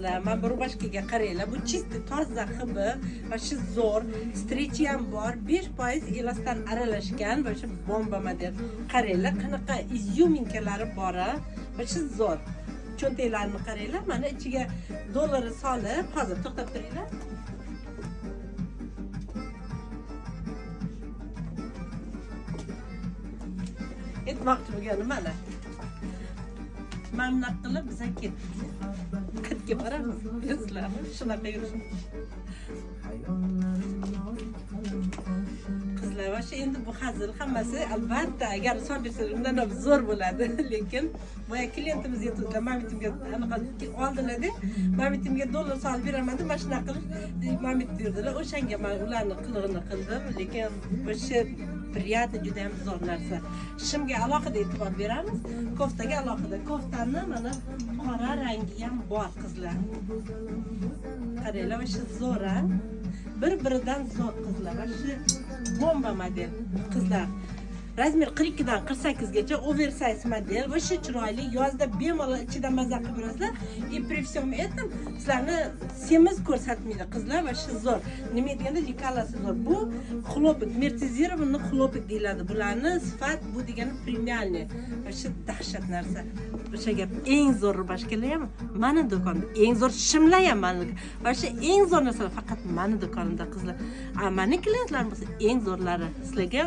qizlar. Mana bu rubashkaga qaranglar. Bu чисто toza hibbi va shu zo'r, strechi ham bor, 5% elastan aralashgan va shu bomba model. Qaranglar, qanaqa izyuminkalari bor va shu zo'r. Cho'ntaklarini qaranglar, mana ichiga dollarni solib, hozir to'xtab turinglar. Etmoqchi bo'lganim mana. Mamnun qilib biza ketdik. Qirqga boramiz. Bilasizlarmi? Shunaqa yurishimiz. Qizlar, va shu endi bu hazil hammasi albatta agar solib bersalar undan ham zo'r bo'ladi. Lekin boya klientimiz yetuvdilar, mamitimga anaqa oldinlarda mamitimga dollar solib beraman deb mana shunaqa qilib mamit berdilar. O'shanga men ularni qilig'ini qildim, lekin o'sha приятно juda ham zo'r narsa. Shimga alohida e'tibor beramiz, koftaga alohida. Koftani mana qora rangi ham bor qizlar. Qaranglar, shu zo'r. Bir-biridan zo'r qizlar. Va shu bomba model qizlar. Razmer 42 dan 48 gacha oversize model va shu chiroyli yozda bemalol ichidan maza qilib yurasizlar. И при всем этом sizlarni semiz ko'rsatmaydi qizlar va shu zo'r. Nima deganda dekalasi zo'r. Bu xlopik, mertizirованный xlopik deyiladi. Bularni sifat bu degani premialniy. Va shu dahshat narsa. O'sha gap eng zo'r rubashkalar ham mana do'konda, eng zo'r shimlar ham maniki. Va shu eng zo'r narsalar faqat mana do'konimda qizlar. Mani klientlarim bo'lsa eng zo'rlari. Sizlarga